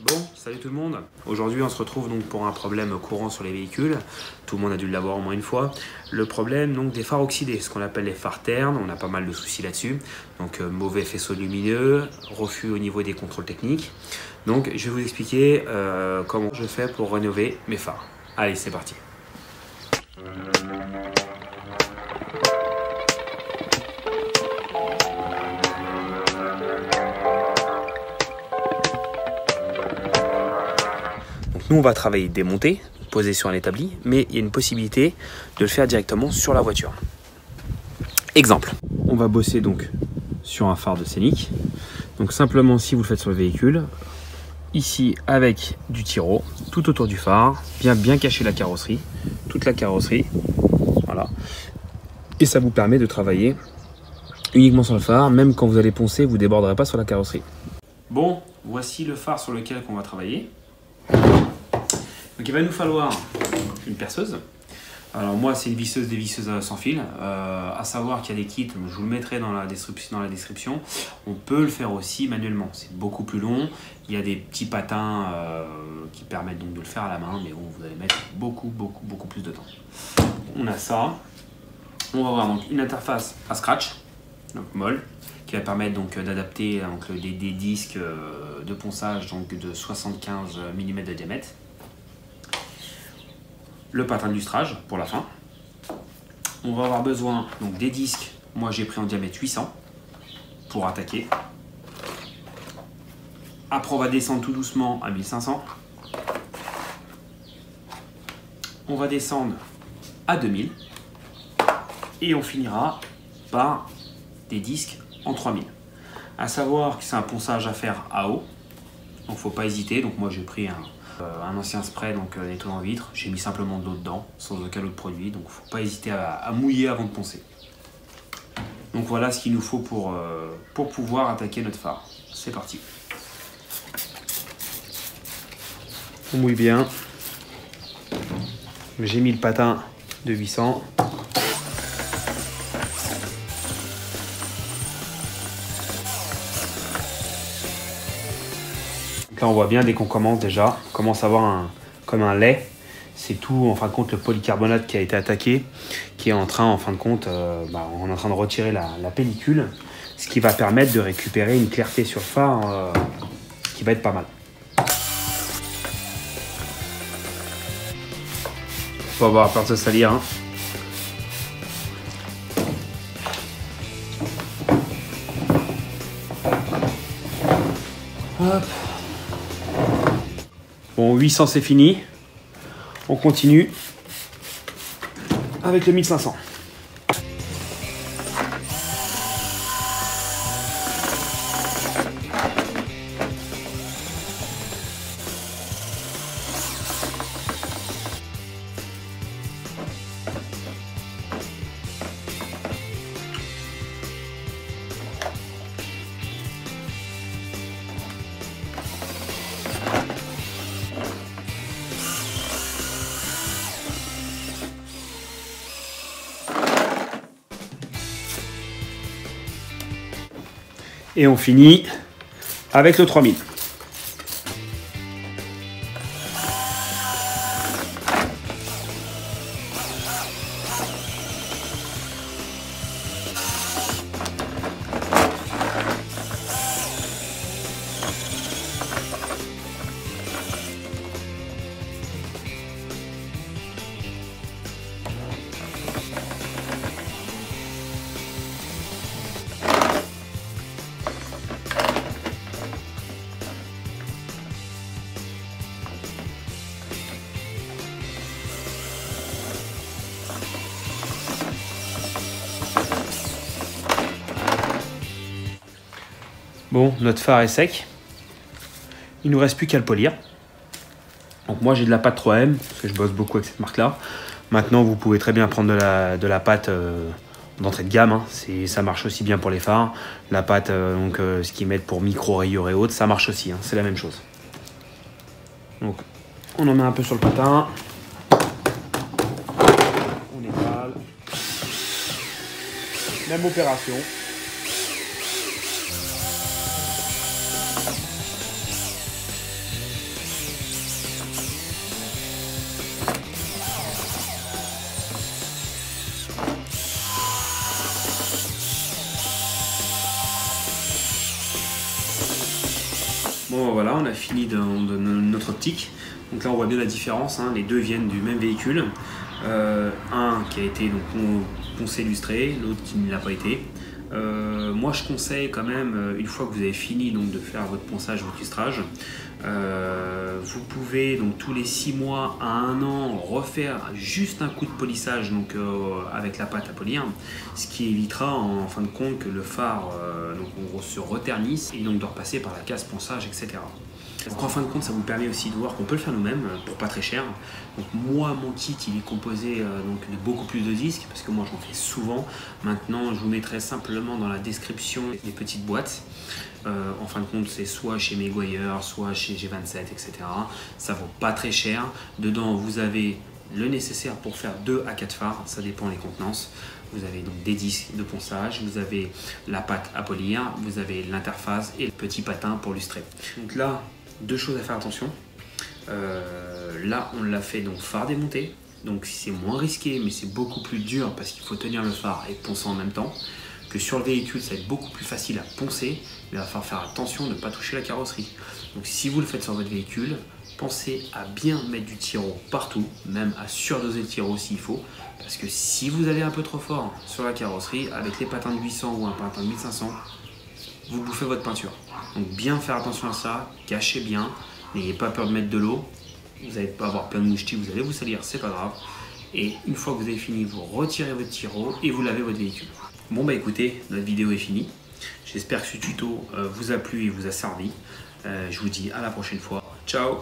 Bon, salut tout le monde. Aujourd'hui, on se retrouve donc pour un problème courant sur les véhicules. Tout le monde a dû l'avoir au moins une fois. Le problème donc des phares oxydés, ce qu'on appelle les phares ternes. On a pas mal de soucis là-dessus. Donc mauvais faisceau lumineux, refus au niveau des contrôles techniques. Donc je vais vous expliquer comment je fais pour rénover mes phares. Allez, c'est parti. Nous, on va travailler démonté, posé sur un établi, mais il y a une possibilité de le faire directement sur la voiture. Exemple, on va bosser donc sur un phare de Scénic. Donc simplement, si vous le faites sur le véhicule, ici avec du tiro, tout autour du phare, bien cacher la carrosserie, toute la carrosserie, voilà. Et ça vous permet de travailler uniquement sur le phare, même quand vous allez poncer, vous ne déborderez pas sur la carrosserie. Bon, voici le phare sur lequel on va travailler. Donc il va nous falloir une perceuse. Alors moi c'est une visseuse des visseuses sans fil. À savoir qu'il y a des kits, je vous le mettrai dans la description. On peut le faire aussi manuellement. C'est beaucoup plus long. Il y a des petits patins qui permettent donc de le faire à la main, mais bon, vous allez mettre beaucoup plus de temps. On a ça. On va avoir donc une interface à scratch, donc molle, qui va permettre donc d'adapter des disques de ponçage donc de 75 mm de diamètre. Le patin de lustrage pour la fin. On va avoir besoin donc des disques. Moi j'ai pris en diamètre 800 pour attaquer. Après on va descendre tout doucement à 1500. On va descendre à 2000. Et on finira par des disques en 3000. À savoir que c'est un ponçage à faire à eau. Donc faut pas hésiter. Donc moi j'ai pris un ancien spray, donc nettoyant vitre. J'ai mis simplement de l'eau dedans, sans aucun autre produit. Donc faut pas hésiter à mouiller avant de poncer. Donc voilà ce qu'il nous faut pour pouvoir attaquer notre phare. C'est parti. On mouille bien. J'ai mis le patin de 800. Là on voit bien dès qu'on commence déjà, on commence à avoir comme un lait. C'est tout en fin de compte le polycarbonate qui a été attaqué, qui est en train en fin de compte, on est en train de retirer la pellicule, ce qui va permettre de récupérer une clarté sur le phare qui va être pas mal. Faut avoir peur de se salir. Hein. Hop. Bon, 800 c'est fini. On continue avec le 1500. Et on finit avec le 3000. Bon, notre phare est sec. Il nous reste plus qu'à le polir. Donc moi j'ai de la pâte 3M, parce que je bosse beaucoup avec cette marque-là. Maintenant vous pouvez très bien prendre de la pâte d'entrée de gamme. Hein. Ça marche aussi bien pour les phares. La pâte, ce qu'ils mettent pour micro-rayures et autres, ça marche aussi. Hein. C'est la même chose. Donc on en met un peu sur le patin. On étale. Même opération. Bon voilà, on a fini de notre optique. Donc là on voit bien la différence, hein. Les deux viennent du même véhicule. Un qui a été donc, poncé lustré, l'autre qui ne l'a pas été. Moi je conseille quand même, une fois que vous avez fini donc, de faire votre ponçage, votre lustrage, vous pouvez donc tous les 6 mois à 1 an refaire juste un coup de polissage donc, avec la pâte à polir, ce qui évitera en fin de compte que le phare donc, se reternisse et donc de repasser par la case ponçage, etc. Donc en fin de compte, ça vous permet aussi de voir qu'on peut le faire nous-mêmes pour pas très cher. Donc moi, mon kit, il est composé donc de beaucoup plus de disques parce que moi j'en fais souvent. Maintenant, je vous mettrai simplement dans la description les petites boîtes. En fin de compte, c'est soit chez Meguiar, soit chez G27, etc. Ça vaut pas très cher. Dedans, vous avez le nécessaire pour faire 2 à 4 phares, ça dépend des contenances. Vous avez donc des disques de ponçage, vous avez la pâte à polir, vous avez l'interface et le petit patin pour lustrer. Donc là, 2 choses à faire attention. Là, on l'a fait donc phare démonté. Donc c'est moins risqué, mais c'est beaucoup plus dur parce qu'il faut tenir le phare et poncer en même temps. Que sur le véhicule, ça va être beaucoup plus facile à poncer, mais il va falloir faire attention de ne pas toucher la carrosserie. Donc si vous le faites sur votre véhicule, pensez à bien mettre du tiro partout, même à surdoser le tiro s'il faut, parce que si vous allez un peu trop fort sur la carrosserie, avec les patins de 800 ou un patin de 1500, vous bouffez votre peinture. Donc bien faire attention à ça, cachez bien, n'ayez pas peur de mettre de l'eau, vous n'allez pas avoir plein de mouchetis, vous allez vous salir, c'est pas grave. Et une fois que vous avez fini, vous retirez votre tiro et vous lavez votre véhicule. Bon bah écoutez, notre vidéo est finie. J'espère que ce tuto vous a plu et vous a servi. Je vous dis à la prochaine fois. Ciao!